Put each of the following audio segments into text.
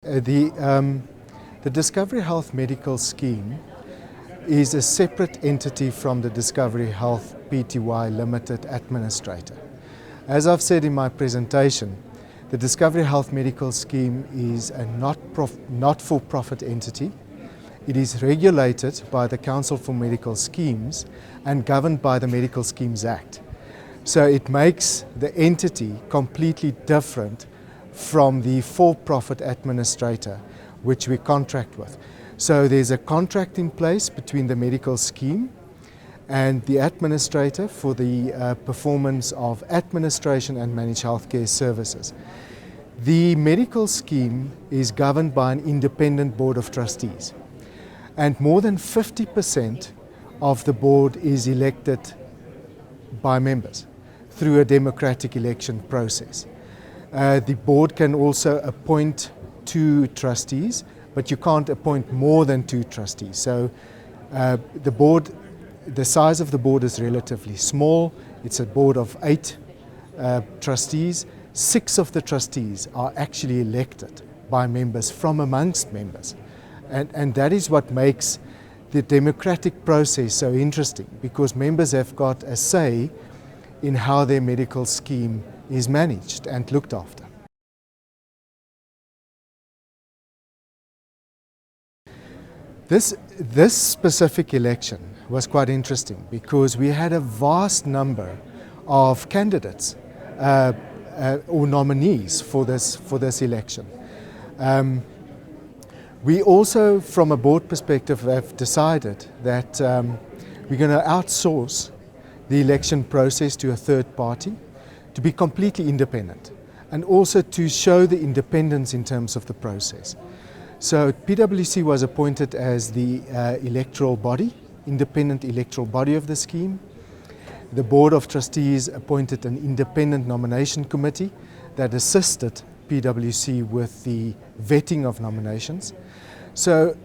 The Discovery Health Medical Scheme is a separate entity from the Discovery Health Pty Limited Administrator. As I've said in my presentation, the Discovery Health Medical Scheme is a not-for-profit entity. It is regulated by the Council for Medical Schemes and governed by the Medical Schemes Act. So it makes the entity completely different from the for-profit administrator which we contract with. So there's a contract in place between the medical scheme and the administrator for the performance of administration and managed healthcare services. The medical scheme is governed by an independent board of trustees, and more than 50% of the board is elected by members through a democratic election process. The board can also appoint 2 trustees, but you can't appoint more than 2 trustees. So the size of the board is relatively small. It's a board of 8 trustees. 6 of the trustees are actually elected by members from amongst members. And that is what makes the democratic process so interesting, because members have got a say in how their medical scheme is managed and looked after. This specific election was quite interesting because we had a vast number of candidates or nominees for this election. We also, from a board perspective, have decided that we're going to outsource the election process to a third party to be completely independent, and also to show the independence in terms of the process. So PwC was appointed as the electoral body, independent electoral body of the scheme. The Board of Trustees appointed an independent nomination committee that assisted PwC with the vetting of nominations. So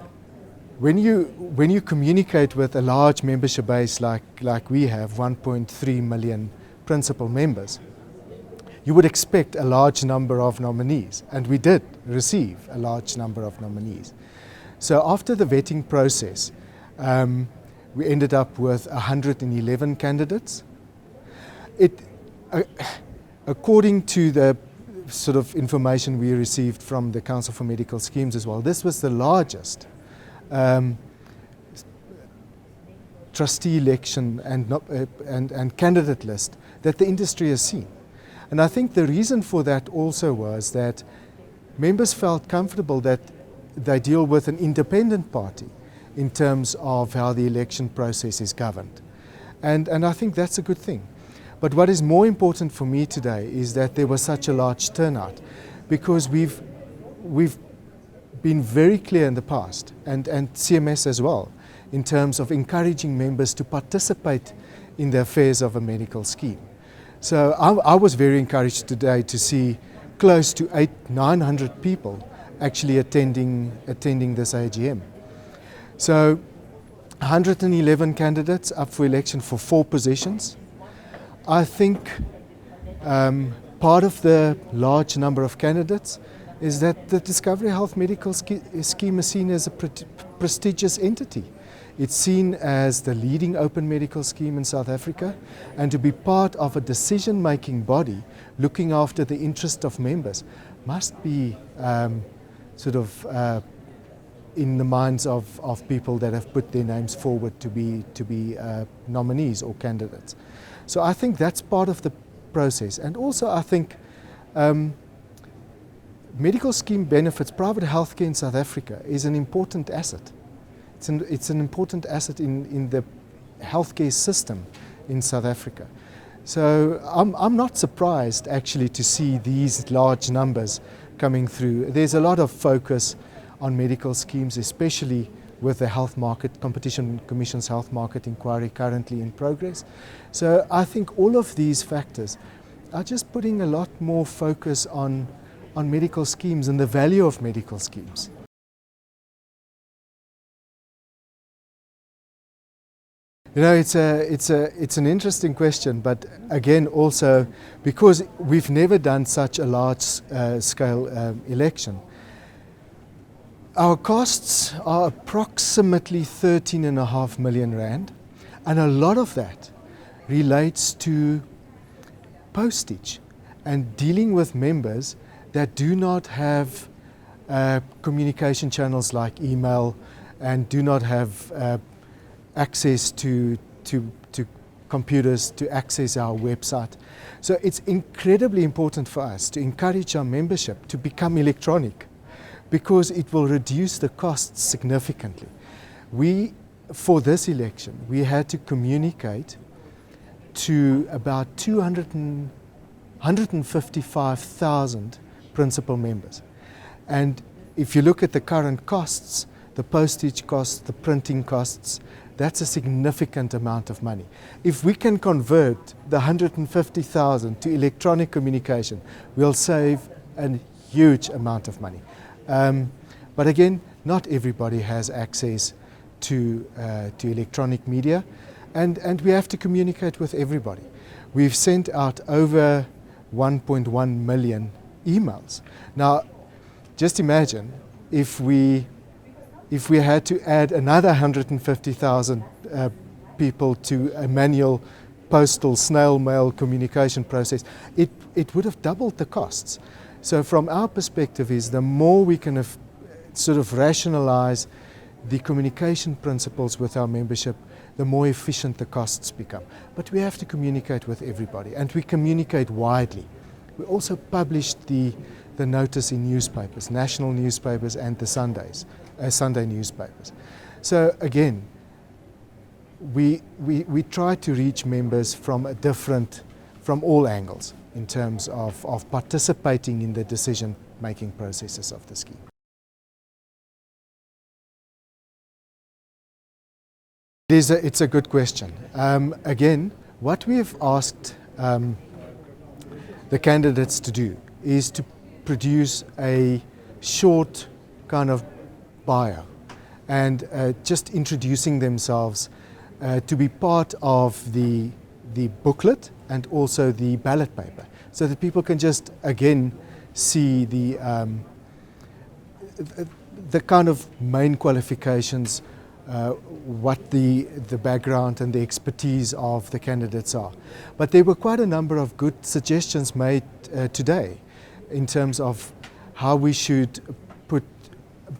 when you communicate with a large membership base like we have, 1.3 million principal members, you would expect a large number of nominees, and we did receive a large number of nominees. So after the vetting process, we ended up with 111 candidates. According to the sort of information we received from the Council for Medical Schemes as well, this was the largest trustee election and candidate list that the industry has seen. And I think the reason for that also was that members felt comfortable that they deal with an independent party in terms of how the election process is governed. And I think that's a good thing. But what is more important for me today is that there was such a large turnout, because we've been very clear in the past, and CMS as well, in terms of encouraging members to participate in the affairs of a medical scheme. So I was very encouraged today to see close to 900 people actually attending this AGM. So 111 candidates up for election for 4 positions. I think part of the large number of candidates is that the Discovery Health Medical Scheme is seen as a prestigious entity. It's seen as the leading open medical scheme in South Africa, and to be part of a decision-making body looking after the interest of members must be in the minds of people that have put their names forward to be nominees or candidates. So I think that's part of the process. And also I think medical scheme benefits, private healthcare in South Africa is an important asset. It's an important asset in the healthcare system in South Africa. So I'm not surprised actually to see these large numbers coming through. There's a lot of focus on medical schemes, especially with the Health Market Competition Commission's Health Market Inquiry currently in progress. So I think all of these factors are just putting a lot more focus on medical schemes and the value of medical schemes. You know, it's an interesting question, but again also because we've never done such a large scale election, Our costs are approximately 13.5 million rand, and a lot of that relates to postage and dealing with members that do not have communication channels like email and do not have access to computers to access our website. So it's incredibly important for us to encourage our membership to become electronic, because it will reduce the costs significantly. For this election, we had to communicate to about 155,000 principal members. And if you look at the current costs, the postage costs, the printing costs, that's a significant amount of money. If we can convert the 150,000 to electronic communication, we'll save a huge amount of money. But again, not everybody has access to electronic media, and we have to communicate with everybody. We've sent out over 1.1 million emails. Now, just imagine if we had to add another 150,000 people to a manual postal snail mail communication process, it would have doubled the costs. So from our perspective is the more we can sort of rationalize the communication principles with our membership, the more efficient the costs become. But we have to communicate with everybody, and we communicate widely. We also published the notice in newspapers, national newspapers and the Sunday newspapers. So again, we try to reach members from all angles in terms of participating in the decision-making processes of the scheme. It's a good question. Again, what we have asked the candidates to do is to produce a short kind of bio and just introducing themselves to be part of the booklet and also the ballot paper, so that people can just again see the kind of main qualifications, what the background and the expertise of the candidates are. But there were quite a number of good suggestions made today in terms of how we should put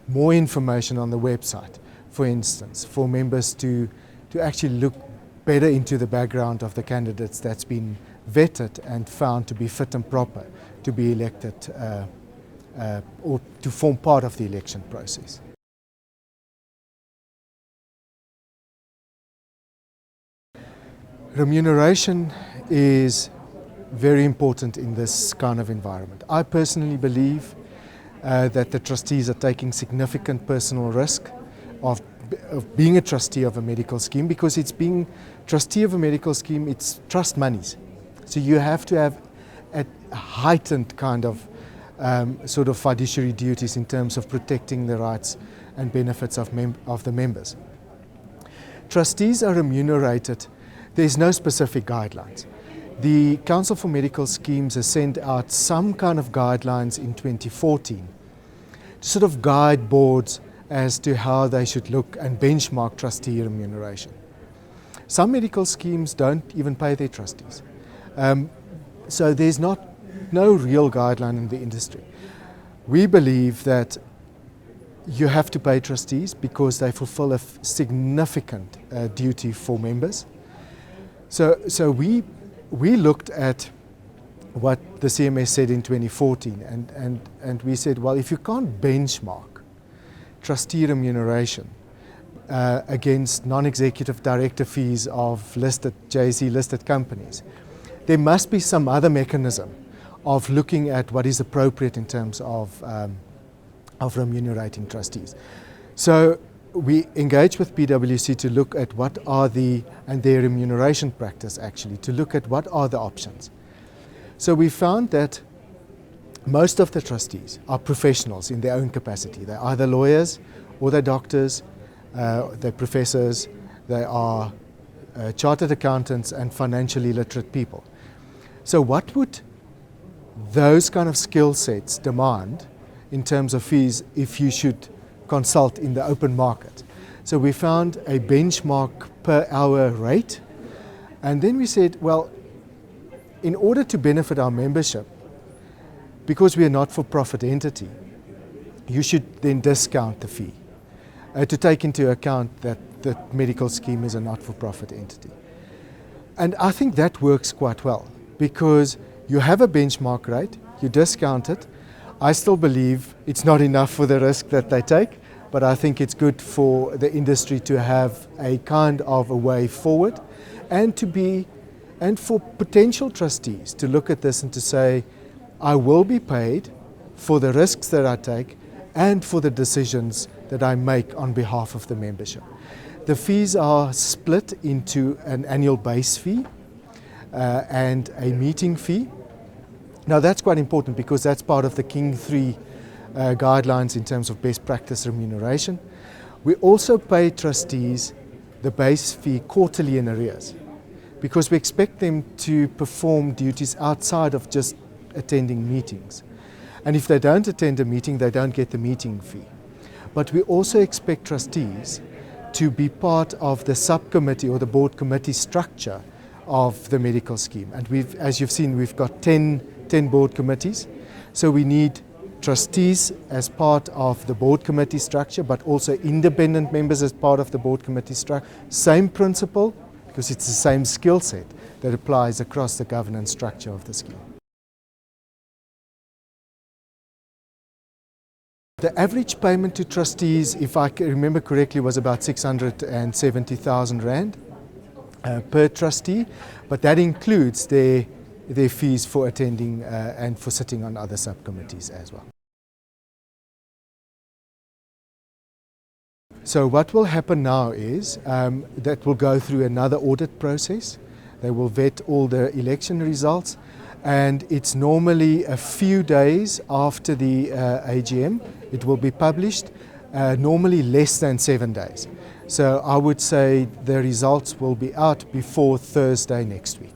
more information on the website, for instance, for members to actually look better into the background of the candidates that's been vetted and found to be fit and proper to be elected or to form part of the election process. Remuneration is very important in this kind of environment. I personally believe that the trustees are taking significant personal risk of being a trustee of a medical scheme, because it's being trustee of a medical scheme, it's trust monies. So you have to have a heightened kind of sort of fiduciary duties in terms of protecting the rights and benefits of the members. Trustees are remunerated. There's no specific guidelines. The Council for Medical Schemes has sent out some kind of guidelines in 2014 to sort of guide boards as to how they should look and benchmark trustee remuneration. Some medical schemes don't even pay their trustees. So there's no real guideline in the industry. We believe that you have to pay trustees because they fulfill a significant duty for members. So we looked at what the CMS said in 2014 and we said, well, if you can't benchmark trustee remuneration against non-executive director fees of JSE listed companies, there must be some other mechanism of looking at what is appropriate in terms of remunerating trustees. So we engaged with PwC to look at what are and their remuneration practice actually, to look at what are the options. So we found that most of the trustees are professionals in their own capacity. They're either lawyers or they're doctors, they're professors, they are chartered accountants and financially literate people. So what would those kind of skill sets demand in terms of fees if you should consult in the open market. So we found a benchmark per hour rate, and then we said, well, in order to benefit our membership, because we are not for profit entity, you should then discount the fee to take into account that the medical scheme is a not-for-profit entity. And I think that works quite well, because you have a benchmark rate, you discount it. I still believe it's not enough for the risk that they take, but I think it's good for the industry to have a kind of a way forward, and for potential trustees to look at this and to say, I will be paid for the risks that I take and for the decisions that I make on behalf of the membership. The fees are split into an annual base fee and a meeting fee. Now that's quite important, because that's part of the King 3 guidelines in terms of best practice remuneration. We also pay trustees the base fee quarterly in arrears, because we expect them to perform duties outside of just attending meetings. And if they don't attend a meeting, they don't get the meeting fee. But we also expect trustees to be part of the subcommittee or the board committee structure of the medical scheme. And as you've seen, we've got 10 board committees. So we need trustees as part of the board committee structure, but also independent members as part of the board committee structure. Same principle, because it's the same skill set that applies across the governance structure of the scheme. The average payment to trustees, if I remember correctly, was about 670,000 Rand per trustee, but that includes their fees for attending and for sitting on other subcommittees as well. So what will happen now is that we'll go through another audit process. They will vet all the election results, and it's normally a few days after the AGM. It will be published, normally less than 7 days. So I would say the results will be out before Thursday next week.